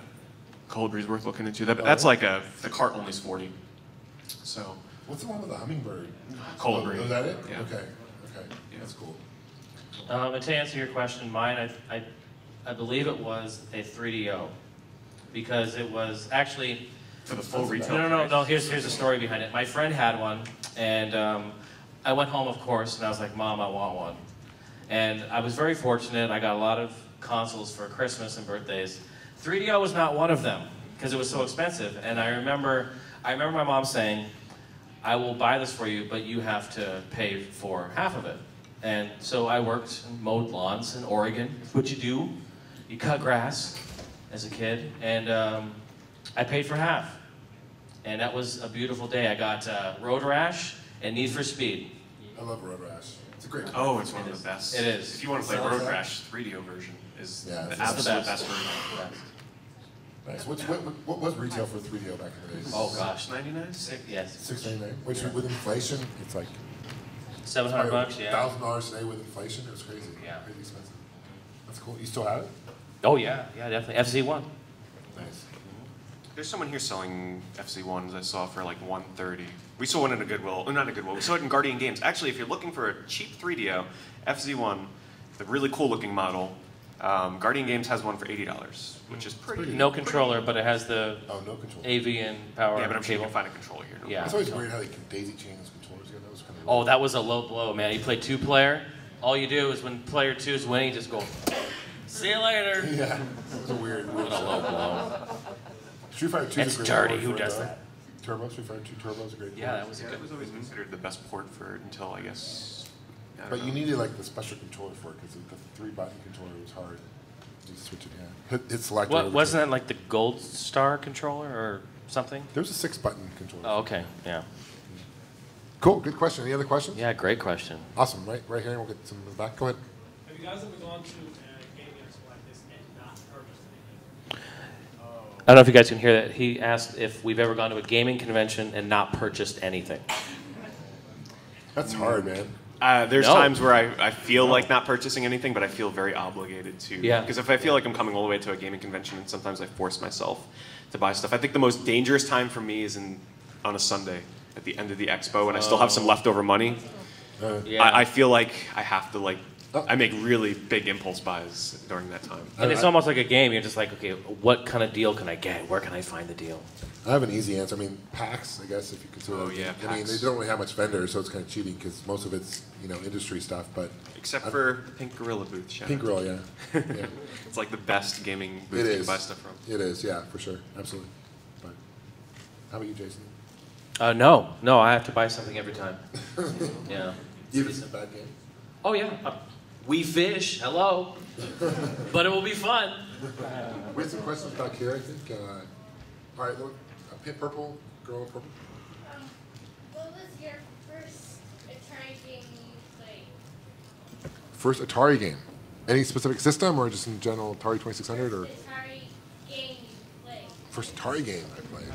Colibri's worth looking into. That's like the cart only is 40. So, What's the one with the hummingbird? Colibri. Oh, is that it? Yeah. Okay. Yeah. That's cool. And to answer your question, mine, I believe it was a 3DO. Because it was actually... For the full retail No, price. here's the story behind it. My friend had one, and I went home, of course, and I was like, Mom, I want one. And I was very fortunate. I got a lot of consoles for Christmas and birthdays. 3DO was not one of them, because it was so expensive. And I remember my mom saying, I will buy this for you, but you have to pay for half of it. And so I worked and mowed lawns in Oregon. That's what you do. You cut grass as a kid, and I paid for half. And that was a beautiful day. I got Road Rash and Need for Speed. I love Road Rash. It's a great game. Oh, it's one of the best. It is. If you want to play Sounds Road like- Rash, 3DO version is Yeah, the it's absolute the best. best version. Nice. What was retail for 3DO back in the days? Oh gosh. $6.99? Yes. $6.99. Which with inflation, it's like $700, yeah. $1,000 today with inflation. It was crazy. Yeah. Crazy expensive. That's cool. You still have it? Oh yeah, definitely. FZ1. Nice. There's someone here selling FC1s I saw for like $130. We saw one in a Goodwill, not a Goodwill, we saw it in Guardian Games. Actually, if you're looking for a cheap 3DO, FZ1, the really cool looking model, Guardian Games has one for $80, which is pretty. No controller, but it has the Oh, no control. AV and power Yeah, but I'm sure you cable. can find a controller here. No Yeah. It's always weird how they can daisy chain those controllers together. That was kind of Oh, that was a low blow, man. You play 2-player. All you do is when player 2 is winning, you just go See you later. Yeah, it was a weird What a low blow. Street Fighter 2 is It's a great dirty. port Who for it, does though. that? Turbo, Street Fighter 2 Turbo is a great Yeah, port. that was a Yeah, good it was always considered the best port for it until I guess. I don't But know. you needed like the special controller for it because the 3-button controller was hard. You switch it, yeah. Hit select. What, wasn't that like the Gold Star controller or something? There was a 6-button controller. Oh, okay. Yeah. Cool, good question. Any other questions? Yeah, great question. Awesome, right here, and we'll get some in the back. Go ahead. Have you guys ever gone to a gaming expo like this and not purchased anything? I don't know if you guys can hear that. He asked if we've ever gone to a gaming convention and not purchased anything. That's hard, man. There's No. times where I feel like not purchasing anything, but I feel very obligated to. Yeah. Because if I feel like I'm coming all the way to a gaming convention, and sometimes I force myself to buy stuff. I think the most dangerous time for me is on a Sunday at the end of the expo, and I still have some leftover money. Yeah. I feel like I have to Oh. I make really big impulse buys during that time. And it's almost like a game. You're just like, okay, what kind of deal can I get? Where can I find the deal? I have an easy answer. I mean, PAX, I guess, if you consider. Oh, it. yeah, I mean, PAX. they don't really have much vendors, so it's kind of cheating because most of it's industry stuff. But Except for Pink Gorilla booth. Shout Pink out. Girl, yeah, yeah, It's like the best gaming booth it you is. can buy stuff from. It is, yeah, for sure, absolutely. But how about you, Jason? No, I have to buy something every time. Yeah. Even if it's a bad game. Oh yeah. We fish. Hello. But it will be fun. We had some questions back here, I think. All right, look, purple, girl in purple. What was your first Atari game you played? First Atari game. Any specific system or just in general Atari 2600 or Atari game you played? first Atari game I played?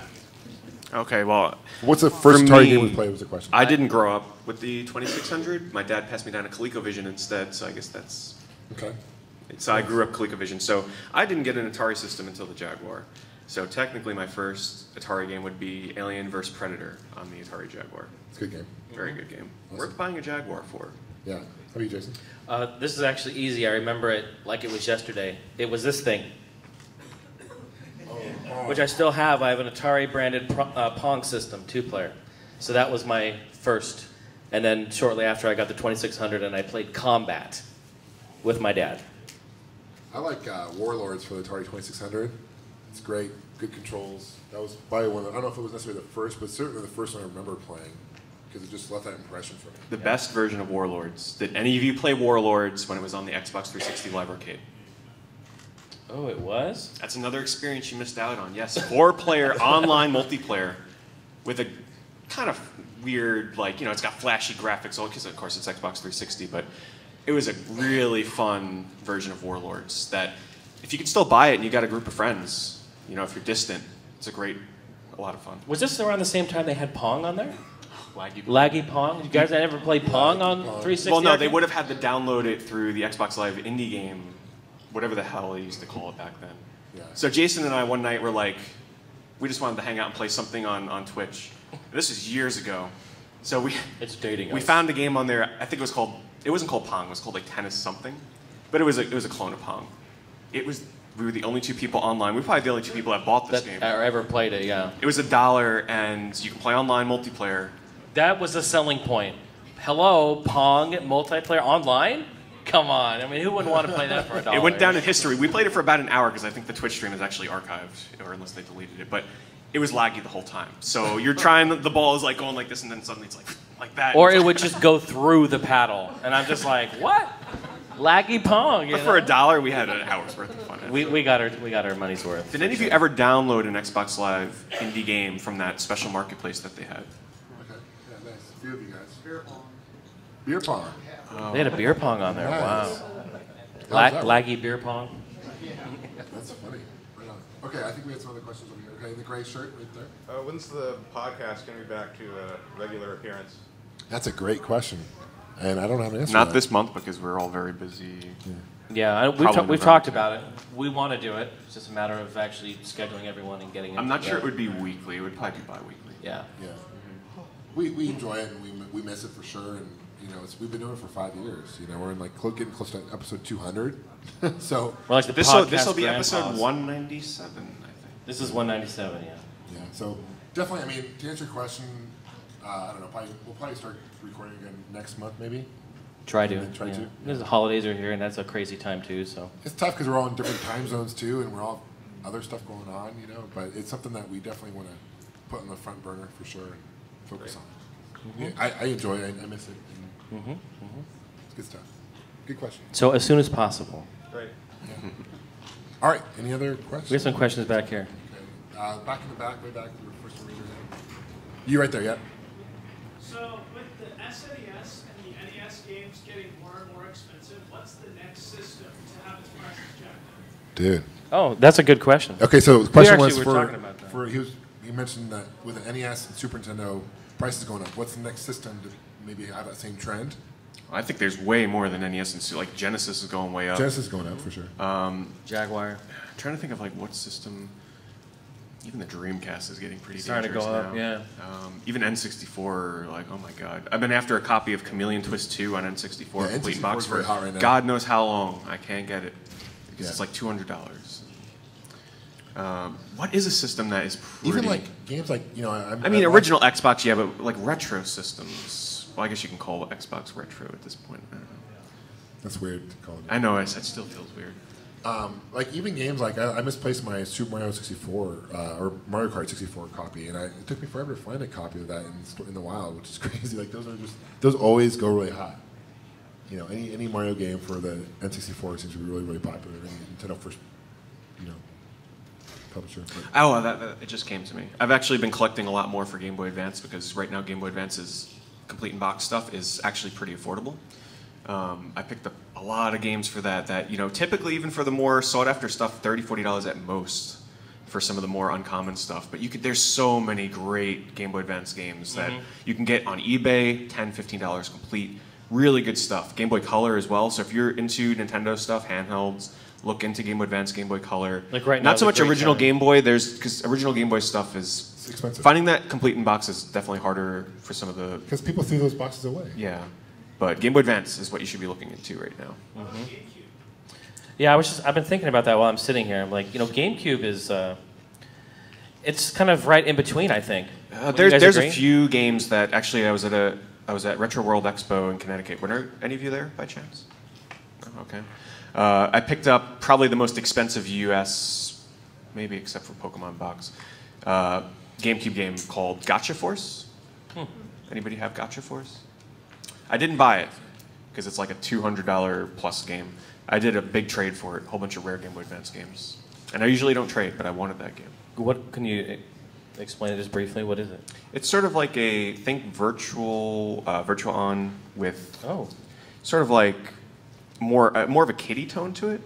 Okay, well, What's the first For Atari me, game we played was the question. I didn't grow up with the 2600. My dad passed me down a ColecoVision instead, so I guess that's. Okay. So I grew up ColecoVision. So I didn't get an Atari system until the Jaguar. So technically, my first Atari game would be Alien vs. Predator on the Atari Jaguar. It's a good game. Very good game. Awesome. Worth buying a Jaguar for. Yeah. How about you, Jason? This is actually easy. I remember it like it was yesterday. It was this thing, which I still have. I have an Atari branded Pong system, 2-player. So that was my first. And then shortly after, I got the 2600 and I played Combat with my dad. I like Warlords for the Atari 2600. It's great, good controls. That was probably one. I don't know if it was necessarily the first, but certainly the first one I remember playing because it just left that impression for me. The best version of Warlords. Did any of you play Warlords when it was on the Xbox 360 Live Arcade? Oh, it was? That's another experience you missed out on. Yes, 4-player online multiplayer with a kind of weird, it's got flashy graphics, because of course it's Xbox 360, but it was a really fun version of Warlords that if you could still buy it and you got a group of friends, if you're distant, it's a lot of fun. Was this around the same time they had Pong on there? Laggy. Laggy Pong? You guys ever played Pong on 360? Well, no, they arcade? would have had to download it through the Xbox Live indie game, whatever the hell they used to call it back then. Yeah. So Jason and I one night were like, we just wanted to hang out and play something on Twitch. This is years ago. So It's dating we us. found a game on there. I think it wasn't called Pong. It was called like Tennis something, but it was a clone of Pong. We were the only 2 people online. We were probably the only 2 people that bought this game. Or ever played it, yeah. It was $1, and you can play online multiplayer. That was a selling point. Hello, Pong multiplayer online? Come on. I mean, who wouldn't want to play that for $1? It went down in history. We played it for about an hour because I think the Twitch stream is actually archived, or unless they deleted it. But it was laggy the whole time. So you're trying, the ball is going like this, and then suddenly it's like that. Or it would just go through the paddle. And I'm just like, what? Laggy Pong. But for $1, we had an hour's worth of fun. We got our money's worth. Did any of you ever download an Xbox Live indie game from that special marketplace that they had? Okay. Yeah, nice. A few of you guys. Beer pong. Beer pong. They had a beer pong on there. Nice. Wow. How's that work? Laggy beer pong. That's funny. Right on. Okay, I think we had some other questions over here. Okay, the gray shirt right there. When's the podcast going to be back to a regular appearance? That's a great question, and I don't have an answer. Not to that. this month because we're all very busy. Yeah, we've talked about it. We want to do it. It's just a matter of actually scheduling everyone and getting it. I'm not sure it together. would be weekly. It would probably be bi-weekly. Yeah. Yeah. We enjoy it, and we miss it for sure. And we've been doing it for 5 years. We're in getting close to episode 200. So We're like the This podcast will be grandpas. episode 197, I think. This is 197, yeah. yeah. So definitely, I mean, to answer your question, I don't know. We'll probably start recording again next month, maybe. Try to. Try to. Because the holidays are here, and that's a crazy time too. So It's tough because we're all in different time zones too, and we're all other stuff going on, you know. But it's something that we definitely want to put on the front burner for sure and focus on. Yeah, I enjoy it. I miss it. It's good stuff. Good question. So as soon as possible. Great. Yeah. All right. Any other questions? We have some questions back here. Okay. Back in the back, way back. You were first to raise your hand. You right there, yeah. So with the SNES and the NES games getting more and more expensive, what's the next system to have its prices jacked up? Dude. Oh, that's a good question. Okay, so the question was were for talking about that. he mentioned that with the NES and Super Nintendo prices going up. What's the next system to maybe have that same trend? I think there's way more than NES and like Genesis is going way up. Genesis is going up for sure. Jaguar. I'm trying to think of like what system. Even the Dreamcast is getting pretty Starting to dangerous go up, now. yeah. Even N64, like, oh my god. I've been after a copy of Chameleon Twist 2 on N64, Yeah, complete N64 box is very for hot right now. God knows how long. I can't get it because Yeah. it's like $200. What is a system that is pretty... Even like games like, you know, I mean, original Xbox, yeah, but like retro systems. Well, I guess you can call Xbox retro at this point. I don't know. That's weird to call it. I know, it still feels weird. Like even games like I misplaced my Super Mario 64 or Mario Kart 64 copy, and it took me forever to find a copy of that in the wild, which is crazy. Like those always go really hot. You know, any Mario game for the N64 seems to be really really popular. And Nintendo first, you know, publisher. But. Oh, that it just came to me. I've actually been collecting a lot more for Game Boy Advance because right now Game Boy Advance's complete in box stuff is actually pretty affordable. I picked up a lot of games for that, you know, typically even for the more sought after stuff, $30, $40 at most for some of the more uncommon stuff. But there's so many great Game Boy Advance games that you can get on eBay, $10, $15 complete. Really good stuff. Game Boy Color as well. So if you're into Nintendo stuff, handhelds, look into Game Boy Advance, Game Boy Color. Like right now, not so much original time. Game Boy. Because original Game Boy stuff is It's expensive. Finding that complete in box is definitely harder for some of the. Because people threw those boxes away. Yeah, but Game Boy Advance is what you should be looking into right now. Yeah, I've been thinking about that while I'm sitting here. I'm like, you know, GameCube is, it's kind of right in between, I think. There's a few games that actually I was at Retro World Expo in Connecticut. Were any of you there by chance? Oh, okay. I picked up probably the most expensive US, maybe except for Pokemon box, GameCube game called Gotcha Force. Anybody have Gotcha Force? I didn't buy it because it's like a $200 plus game. I did a big trade for it, a whole bunch of rare Game Boy Advance games. And I usually don't trade, but I wanted that game. What can you explain it just briefly? What is it? It's sort of like virtual on with sort of like more of a kiddie tone to it.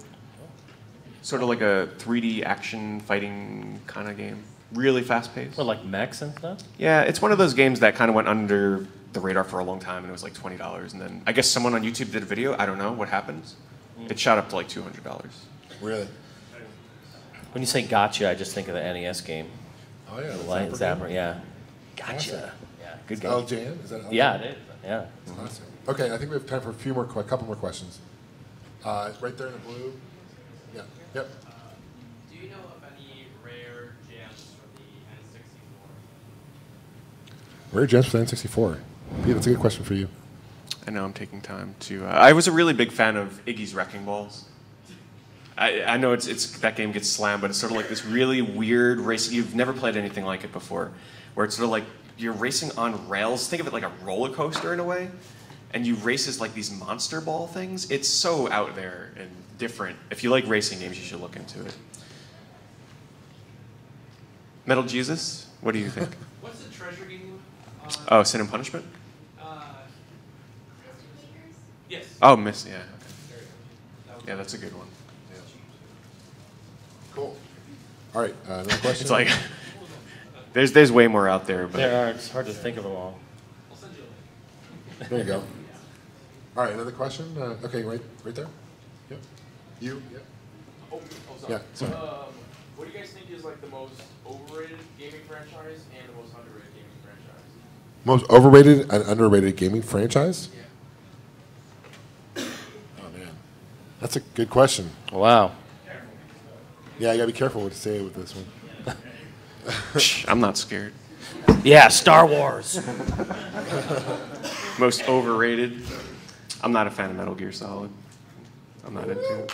Sort of like a 3D action fighting kind of game. Really fast paced. What, like mechs and stuff? Yeah, it's one of those games that kind of went under the radar for a long time, and it was like $20. And then I guess someone on YouTube did a video. I don't know what happened. It shot up to like $200. Really? When you say gotcha, I just think of the NES game. Oh yeah, The Light Zapper, game? yeah. Gotcha. Awesome. Yeah, good game. LJN? Is that LJN? Yeah, it is. Yeah. Awesome. Okay, I think we have time for a couple more questions. Right there in the blue. Yeah. Yep. Do you know of any rare gems from the N64? Rare gems for the N64. Pete, that's a good question for you. I know I'm taking time to. I was a really big fan of Iggy's Wrecking Balls. I know it's that game gets slammed, but it's sort of like this really weird race. You've never played anything like it before, where it's sort of like you're racing on rails. Think of it like a roller coaster in a way, and you race as like these monster ball things. It's so out there and different. If you like racing games, you should look into it. Metal Jesus, what do you think? What's the treasure game? Oh, Sin and Punishment. Yes. Oh, Miss. Yeah. Okay. Yeah, that's a good one. Cool. All right, another question? It's like there's way more out there, but There are. It's hard to think of them all. I'll send you a link. There you go. All right, another question? Okay, right there. Yep. You? Yep. Oh, sorry. Yeah, sorry. What do you guys think is like the most overrated gaming franchise and the most underrated gaming franchise? Most overrated and underrated gaming franchise? Yeah. Oh, man. That's a good question. Wow. Yeah, you got to be careful what to say with this one. I'm not scared. Yeah, Star Wars. Most overrated. I'm not a fan of Metal Gear Solid. I'm not into it.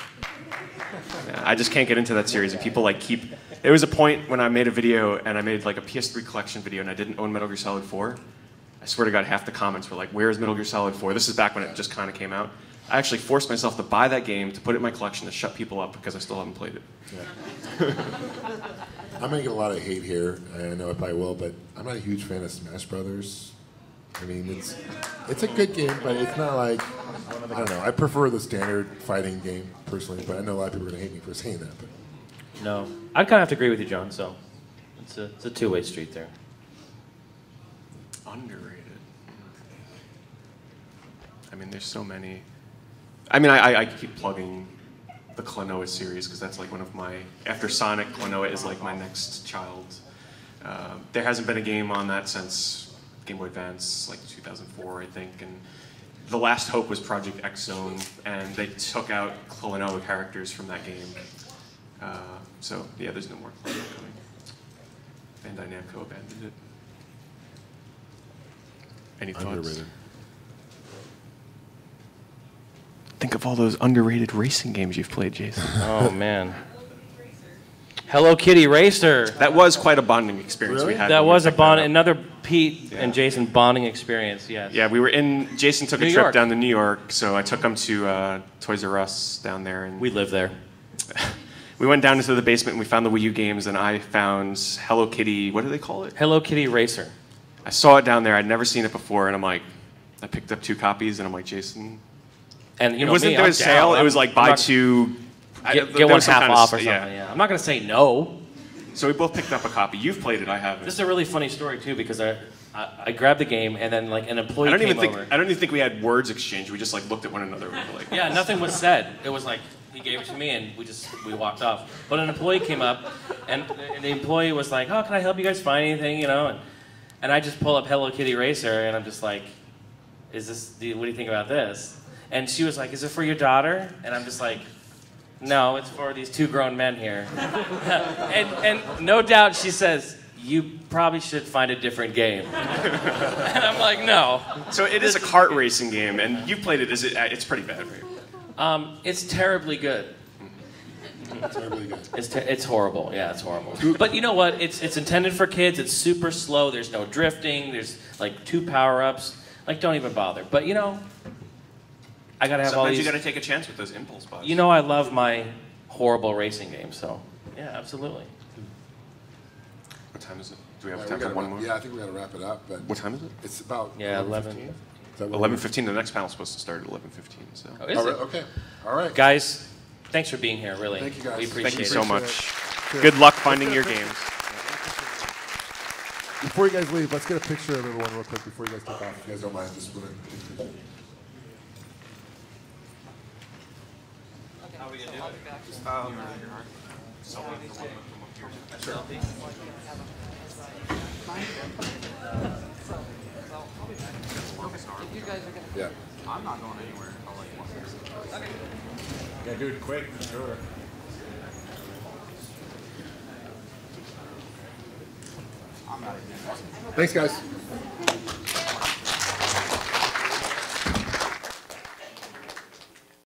Yeah, I just can't get into that series. And people like keep. There was a point when I made a video and I made like a PS3 collection video and I didn't own Metal Gear Solid 4. I swear to God, half the comments were like, "Where's Metal Gear Solid 4?" This is back when it just kind of came out. I actually forced myself to buy that game to put it in my collection to shut people up because I still haven't played it. Yeah. I'm gonna get a lot of hate here. I know I probably will, but I'm not a huge fan of Smash Brothers. I mean, it's a good game, but it's not like, I don't know. I prefer the standard fighting game personally, but I know a lot of people are gonna hate me for saying that. But. No, I'd kind of have to agree with you, John. So it's a two-way street there. Underrated. I mean, there's so many. I mean, I keep plugging the Klonoa series because that's like one of my. After Sonic, Klonoa is like my next child. There hasn't been a game on that since Game Boy Advance, like 2004, I think. And the last hope was Project X Zone, and they took out Klonoa characters from that game. So yeah, there's no more Klonoa coming. Bandai Namco abandoned it. Any thoughts? Underrated. Think of all those underrated racing games you've played, Jason. Oh man. Hello Kitty Racer. That was quite a bonding experience we had. That when we was a picked bond. that up. Another Pete and Jason bonding experience. Yes. Yeah, we were in. Jason took a New trip York. down to New York, so I took him to Toys R Us down there, and We live there. we went down into the basement and we found the Wii U games, and I found Hello Kitty. What do they call it? Hello Kitty Racer. I saw it down there. I'd never seen it before, and I'm like, I picked up 2 copies, and I'm like, Jason. And you It know wasn't me, there I'm a sale. down. It was like I'm buy not- 2. Get there one was some half kind of off or s- something. Yeah. I'm not gonna say no. So we both picked up a copy. You've played it. I haven't. This is a really funny story too because I grabbed the game and then like an employee I don't came even think. over. I don't even think we had words exchanged. We just like looked at one another. And we were like, Yeah, nothing was said. It was like he gave it to me and we walked off. But an employee came up and the employee was like, "Oh, can I help you guys find anything?" You know, and I just pull up Hello Kitty Racer and I'm just like, what do you think about this? And she was like, "Is it for your daughter?" And I'm just like, "No, it's for these 2 grown men here." and no doubt she says, "You probably should find a different game." And I'm like, "No." So it is a kart racing game, and you played it. It's pretty bad, right? It's terribly good. Terribly good. It's horrible. Yeah, it's horrible. But you know what? It's intended for kids. It's super slow. There's no drifting. There's like 2 power-ups. Like, don't even bother. But you know, I gotta have all Sometimes these. you gotta take a chance with those impulse buys. You know, I love my horrible racing games. So yeah, absolutely. What time is it? Do we have Yeah, time we for gotta one wrap- more? yeah, I think we gotta wrap it up. But What time is it? it's about Yeah, 11. 11:15. Is that what 11:15. The next panel's supposed to start at 11:15. So. Oh, is All right, it? okay. All right. Guys, thanks for being here. Really, Thank you, guys. We appreciate Thank you it. so much. Cheers. Good luck finding your games. Before you guys leave, let's get a picture of everyone real quick before you guys take off. If you guys don't mind, just really. Yeah. I'm not going anywhere. Yeah, do it quick, for sure. Thanks, guys.